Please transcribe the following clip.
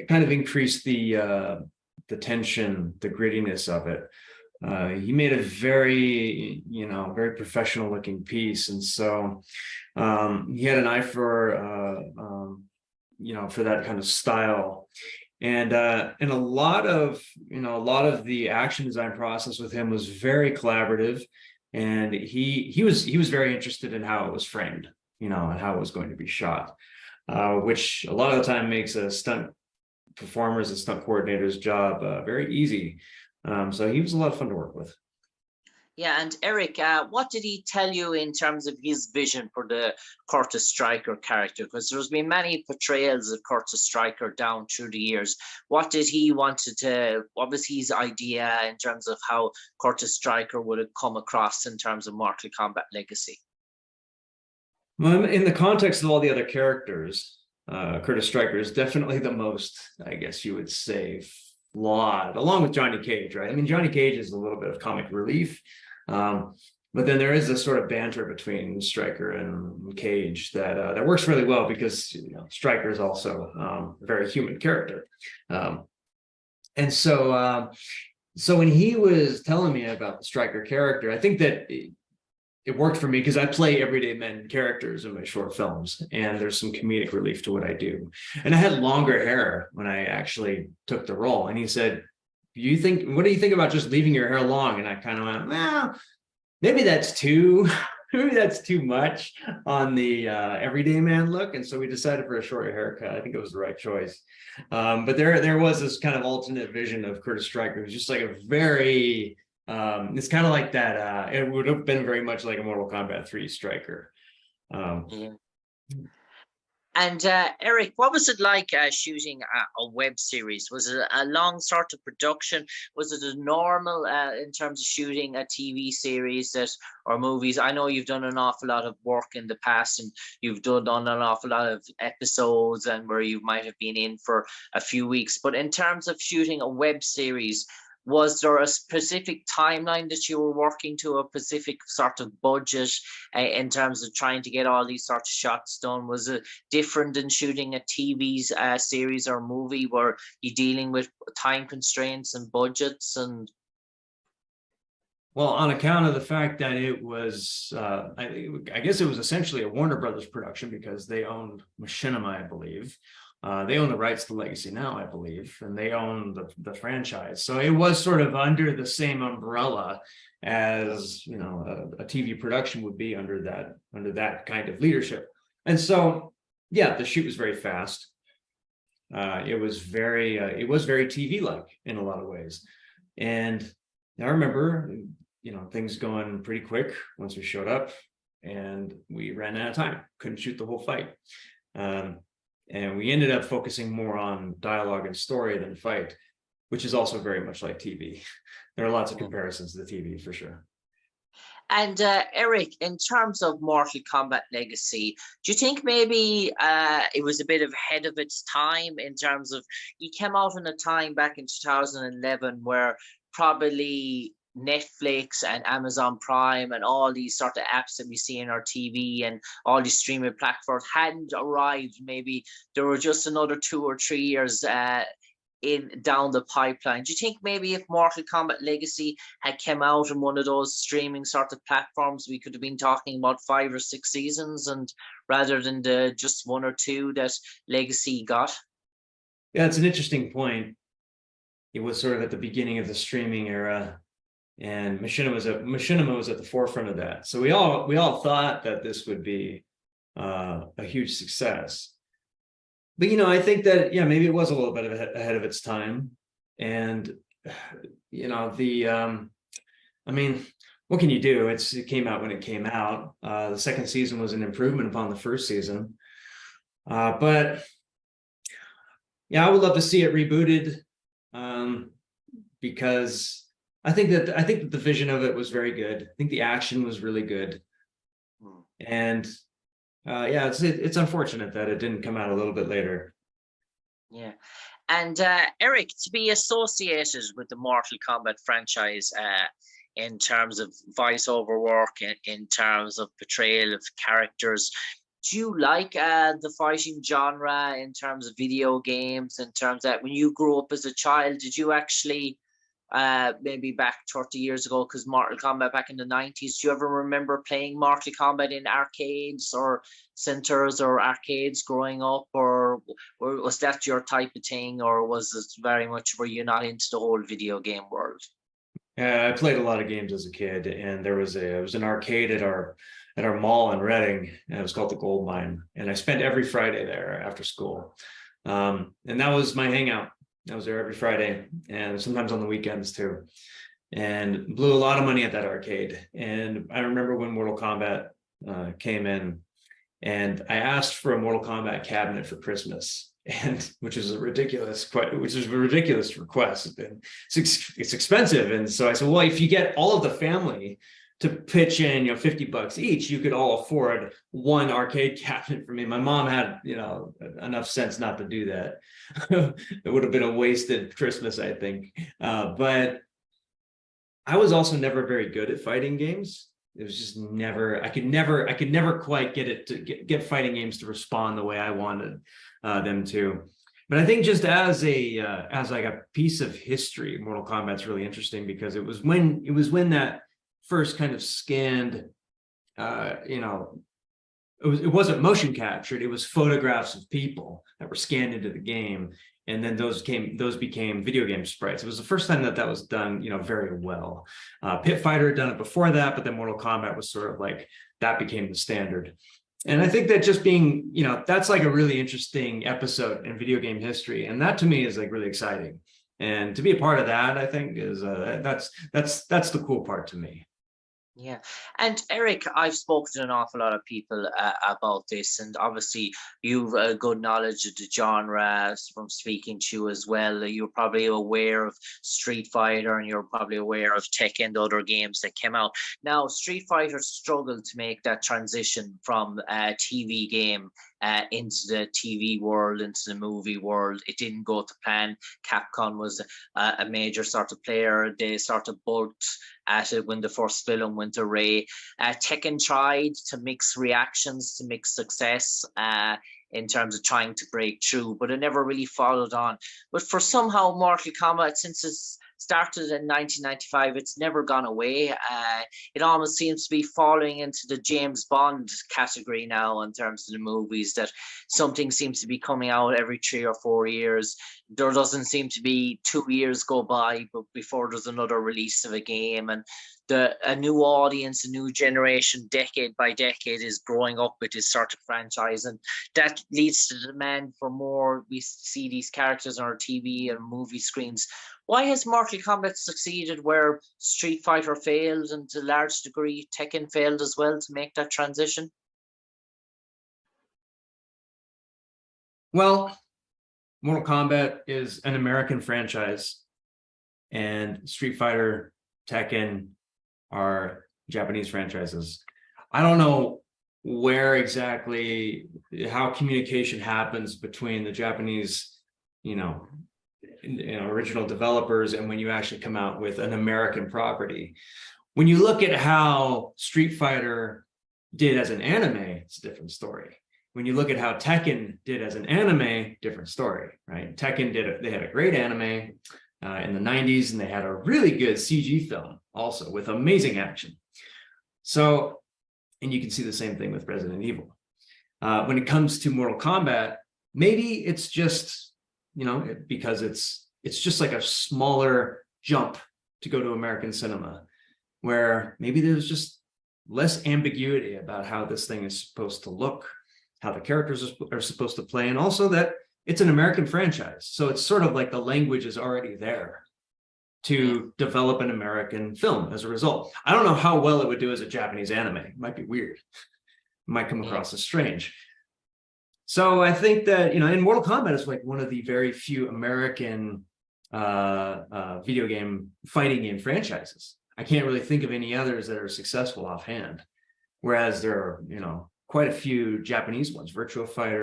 kind of increased the tension, the grittiness of it. He made a very, very professional looking piece. And so he had an eye for that kind of style. And a lot of the action design process with him was very collaborative. And he was very interested in how it was framed, and how it was going to be shot, which a lot of the time makes a stunt performer's and stunt coordinator's job very easy. So he was a lot of fun to work with. Yeah, and Eric, what did he tell you in terms of his vision for the Kurtis Stryker character? Because there's been many portrayals of Kurtis Stryker down through the years. What was his idea in terms of how Kurtis Stryker would have come across in terms of Mortal Kombat Legacy? Well, in the context of all the other characters, Kurtis Stryker is definitely the most, I guess you would say, flawed, along with Johnny Cage, right? I mean, Johnny Cage is a little bit of comic relief. But then there is this sort of banter between Stryker and Cage that works really well because Stryker is also a very human character, and so when he was telling me about the Stryker character, I think that it worked for me because I play everyday men characters in my short films, and there's some comedic relief to what I do. And I had longer hair when I actually took the role, and he said, what do you think about just leaving your hair long? And I kind of went, well, maybe that's too much on the everyday man look. And so we decided for a shorter haircut. I think it was the right choice. But there was this kind of alternate vision of Kurtis Stryker. It was just like a very, it's kind of like that. It would have been very much like a Mortal Kombat 3 Stryker. Yeah. And Eric, what was it like shooting a web series? Was it a long sort of production? Was it a normal in terms of shooting a TV series or movies? I know you've done an awful lot of work in the past, and you've done an awful lot of episodes and where you might have been in for a few weeks. But in terms of shooting a web series, was there a specific timeline that you were working to, a specific sort of budget in terms of trying to get all these sort of shots done? Was it different than shooting a TV series or movie? Were you dealing with time constraints and budgets? And well, on account of the fact that it was, I guess it was essentially a Warner Brothers production because they owned Machinima, I believe. They own the rights to Legacy now, I believe, and they own the franchise. So it was sort of under the same umbrella as a TV production would be under that kind of leadership. And so, yeah, the shoot was very fast. It was very TV-like in a lot of ways. And I remember, things going pretty quick once we showed up, and we ran out of time. Couldn't shoot the whole fight. And we ended up focusing more on dialogue and story than fight, which is also very much like TV. There are lots of comparisons to the TV for sure. And Eric, in terms of Mortal Kombat Legacy, do you think maybe it was a bit ahead of its time in terms of, you came out in a time back in 2011 where probably Netflix and Amazon Prime and all these sort of apps that we see in our TV and all these streaming platforms hadn't arrived. Maybe there were just another 2 or 3 years down the pipeline. Do you think maybe if Mortal Kombat Legacy had come out in one of those streaming sort of platforms, we could have been talking about 5 or 6 seasons, and rather than the just 1 or 2 that Legacy got? Yeah, it's an interesting point. It was sort of at the beginning of the streaming era, and Machinima was at the forefront of that. So we all thought that this would be a huge success. But I think that maybe it was a little bit ahead of its time. And I mean, what can you do? It came out when it came out. The second season was an improvement upon the first season. But yeah, I would love to see it rebooted, because I think that the vision of it was very good. I think the action was really good. And it's unfortunate that it didn't come out a little bit later. Yeah. And Eric, to be associated with the Mortal Kombat franchise in terms of voiceover work, in terms of portrayal of characters, Do you like the fighting genre in terms of video games? In terms that when you grew up as a child, did you actually maybe back 30 years ago, because Mortal Kombat back in the 90s, do you ever remember playing Mortal Kombat in arcades or centers or arcades growing up, or was that your type of thing, or was it very much, were you not into the whole video game world? I played a lot of games as a kid, and there was an arcade at our mall in Reading, and it was called the Gold Mine, and I spent every Friday there after school, and that was my hangout. I was there every Friday, and sometimes on the weekends too, and blew a lot of money at that arcade. And I remember when Mortal Kombat came in, and I asked for a Mortal Kombat cabinet for Christmas, and which is a ridiculous request, and it's expensive. And so I said, well, if you get all of the family to pitch in, $50 each, you could all afford one arcade cabinet for me. My mom had, enough sense not to do that. It would have been a wasted Christmas, I think. But I was also never very good at fighting games. It was just never, I could never quite get it to get fighting games to respond the way I wanted them to. But I think just as like a piece of history, Mortal Kombat's really interesting, because it was when that first kind of scanned, it wasn't motion captured, it was photographs of people that were scanned into the game, and then those became video game sprites. It was the first time that was done, very well. Pit Fighter had done it before that, but then Mortal Kombat was sort of like, that became the standard. And I think that just being, that's like a really interesting episode in video game history, and that to me is like really exciting. And to be a part of that, I think is that's the cool part to me. Yeah. And Eric, I've spoken to an awful lot of people about this, and obviously you've a good knowledge of the genre from speaking to you as well. You're probably aware of Street Fighter, and you're probably aware of Tekken and other games that came out. Now, Street Fighter struggled to make that transition from a TV game into the TV world, into the movie world. It didn't go to plan. Capcom was a major sort of player. They sort of bulked at it when the first film went away. Tekken tried to mix reactions, to mix success in terms of trying to break through, but it never really followed on. But for somehow Mortal Kombat, since it's started in 1995, it's never gone away. It almost seems to be falling into the James Bond category now in terms of the movies, that something seems to be coming out every 3 or 4 years. There doesn't seem to be 2 years go by but before there's another release of a game, and a new audience, a new generation, decade by decade, is growing up with this sort of franchise, and that leads to the demand for more. We see these characters on our TV and movie screens. Why has Mortal Kombat succeeded where Street Fighter failed, and to a large degree Tekken failed as well, to make that transition? Well, Mortal Kombat is an American franchise, and Street Fighter, Tekken are Japanese franchises. I don't know where exactly, how communication happens between the Japanese, original developers, and when you actually come out with an American property. When you look at how Street Fighter did as an anime, it's a different story. When you look at how Tekken did as an anime, different story, right? Tekken they had a great anime in the 90s, and they had a really good CG film also with amazing action. So, and you can see the same thing with Resident Evil. When it comes to Mortal Kombat, maybe it's just, because it's just like a smaller jump to go to American cinema, where maybe there's just less ambiguity about how this thing is supposed to look, how the characters are supposed to play, and also that it's an American franchise. So it's sort of like the language is already there to develop an American film as a result. I don't know how well it would do as a Japanese anime. It might be weird. It might come across as strange. So I think that, and Mortal Kombat is like one of the very few American video game fighting game franchises. I can't really think of any others that are successful offhand. Whereas there are, quite a few Japanese ones, Virtua Fighter,